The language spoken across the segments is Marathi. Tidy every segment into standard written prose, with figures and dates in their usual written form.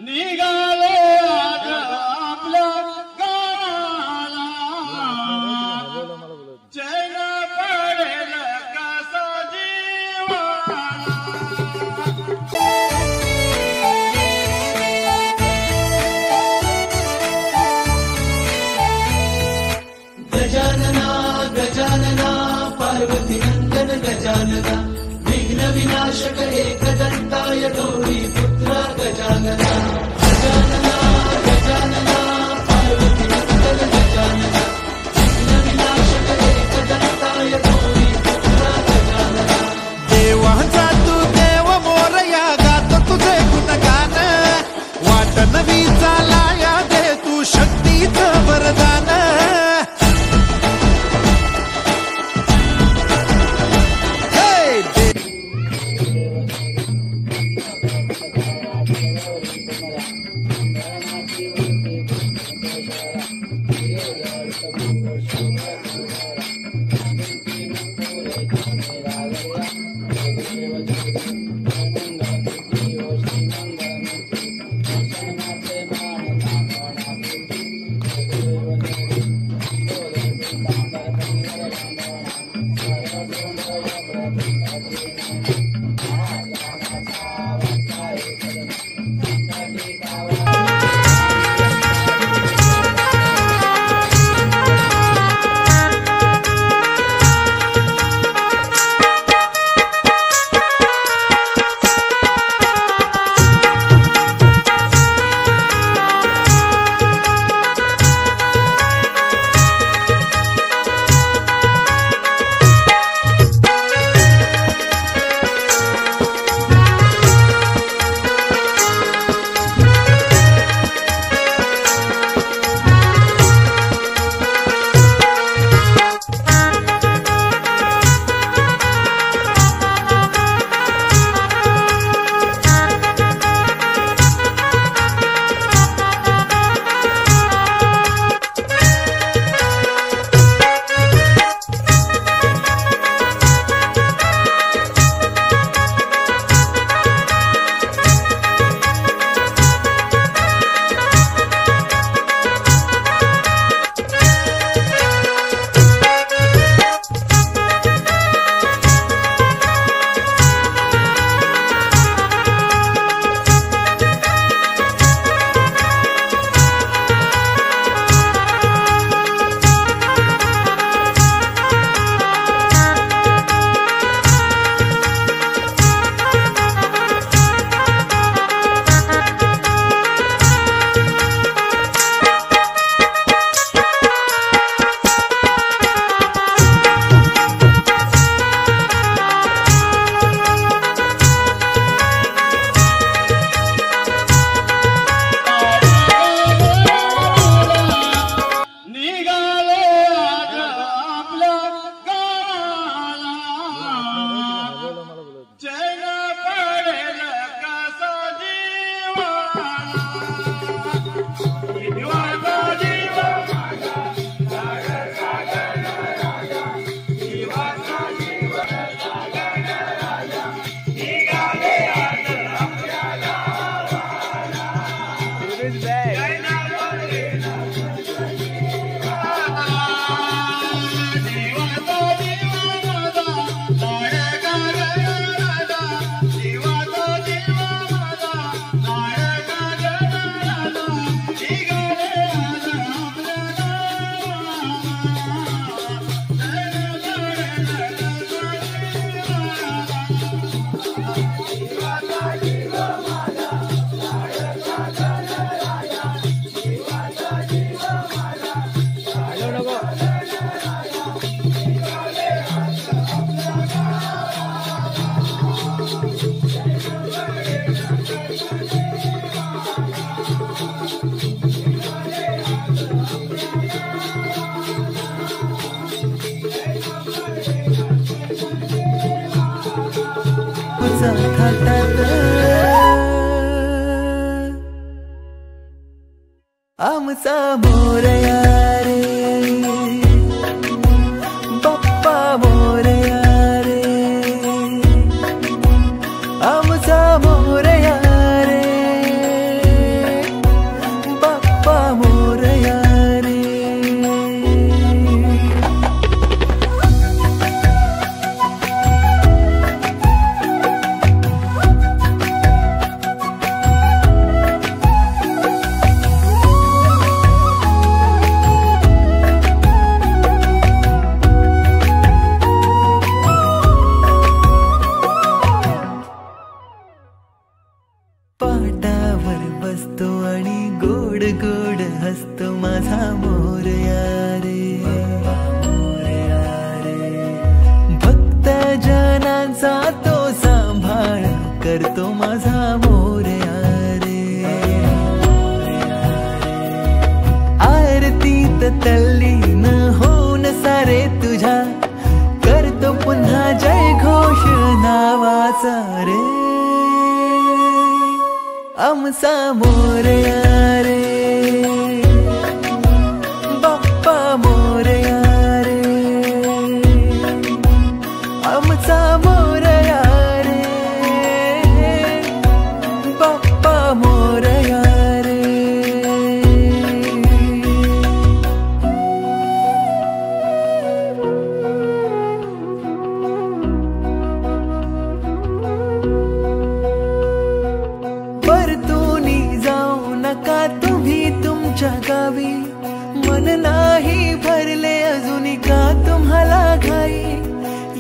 निघालो आज आपल्या गावाला चैन पडेल कसा जीवाला। गजानना गजानना पार्वती नंदन गजानना विघ्न विनाशक एकदंताय गौरी पुत्र गजानना। गजानना गजानना पार्वती नंदन गजानना विघ्न विनाशक एकदंताय गौरी पुत्र गजानना। देवाचा तू देव मोरया गात तुझे गुणगान वाट नवी चालाया दे तू शक्तीचं वरदान। आमचा मोरया रे बाप्पा मोरया रे, आमचा मोरया रे बसतो आणि गोड गोड हसतो माझा मोरया रे. भक्त जनांचा तो सांभाळ करतो माझा मोरया रे. आरतीत तल्लीन होऊन सारे तुझ्या करतो पुन्हा जय घोष नावाचा रे. आमचा मोरया रे बाप्पा मोरया रे. आमचा मोरया रे बाप्पा मोरया रे. परतूनी जाऊ नका तुम्ही तुमच्या गावी. मन नाही भरले अजूनी का तुम्हाला घाई.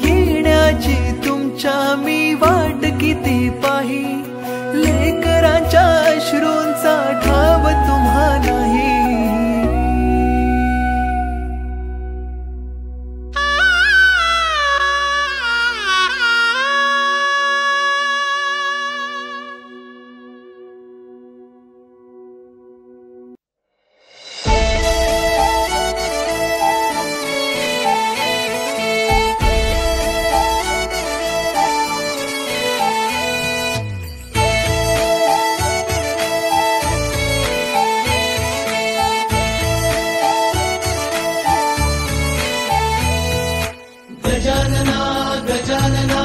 येण्याची तुमच्या मी वाट किती पाही. लेकरांच्या अश्रूंचा ठाव तुम्हा नाही. गजानना गजानना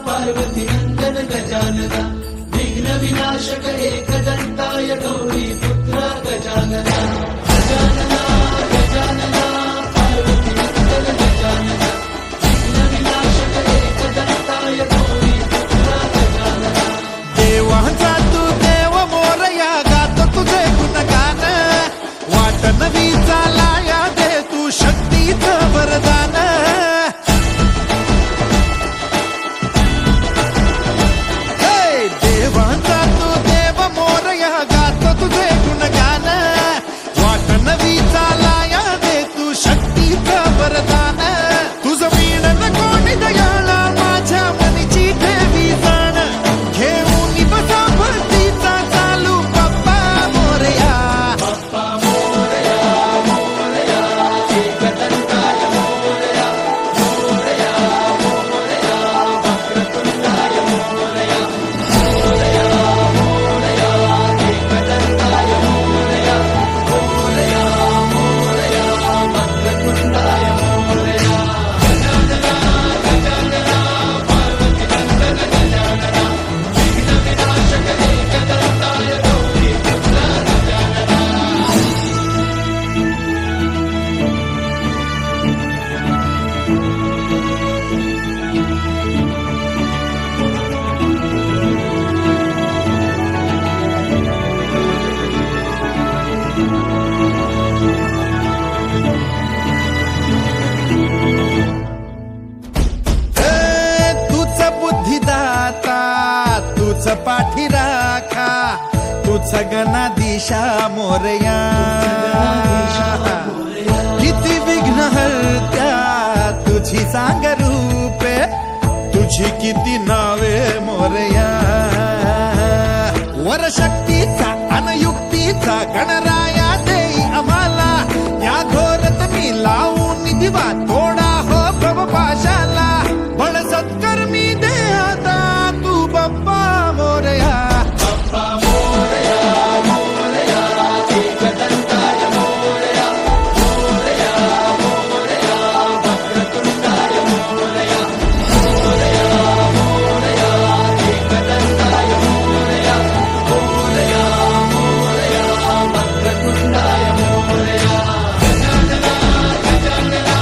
पार्वती नंदन गजानना विघ्न विनाशक एकदंताय गौरी पुत्र गजानना. गजानना गजानना पार्वती नंदन गजानना विघ्न विनाशक एकदंताय गौरी पुत्र गजानना. देवांचा तू देव मोरया गातो तुझे गुणगान. वाट नवी चालाया दे तू शक्तीचं वरदान. देवांचा तू देव मोरया गातो तुझे गुणगान. वाट नवी चालाया दे तू शक्तीचं वरदान. तुझं मीणन कोणी दयाळा माझ्या मनीची ठेवी जाण. घेऊन बसा भक्तीचा चालू बाप्पा मोरया. बाप्पा मोरया मोरया एकदंताय मोरया. मोरया मोरया वक्रतुंडाय मोरया. मोरया मोरया एकदंताय मोरया. मोरया मोरया वक्रतुंडाय मोरया. गजानना गजानना पार्वती नंदन गजानना विघ्न विनाशक एकदंताय गौरी पुत्र गजानना. तूच बुद्धिदाता तूच पाठी राखा. तूच गणाधीशा मोरया. किती विघ्न हरत्या तुझी सांग रूपे. तुझी किती नावे मोरया. वरशक्तीचा अनयुक्तीचा गणराया देई आम्हाला. या घोरत मी लावून दिवा थोडा हो भवपाशाला. बळ सत्कर्मी दे आता तू बाप्पा मोरया. बाप्पा मोरया मोरया एकदंताय मोरया. मोरया मोरया वक्रतुंडाय मोरया. मोरया मोरया एकदंताय मोरया. मोरया मोरया वक्रतुंडाय मोरया. गजानना गजानना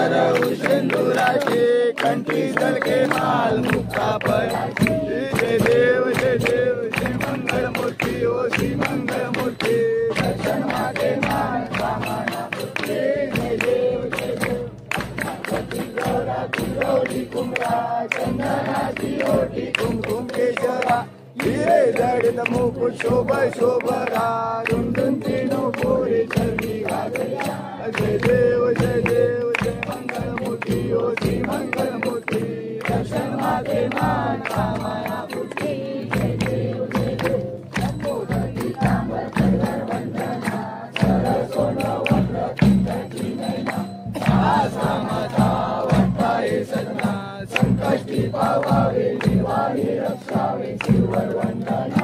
हरवू सिंदुराची कंठी सलके माल मुक्ता पराची जय देव श्री मंगल मूर्ती ओ श्री मंगल मूर्ती दर्शन मागे मान कामना पूर्ती जय देव गौरी कुमरा चंदनाची ओटी कुमकुम केशरा हिरे जडित मुकुट शोभ शोभरा रुंदुन तीनो पुरी चरणी घातल्या जय देव जय मंगल मूर्ती ओ श्री मंगल मूर्ती दर्शन मागे मान कामना पूर्ती जय देव संबोधती तांबर करवर वंदना सरसोन वक्र कुंडची नैना आसामाता वाटपाये सजना संकष्टी पावावे निर्वाहे रक्षावे शिवर वंदना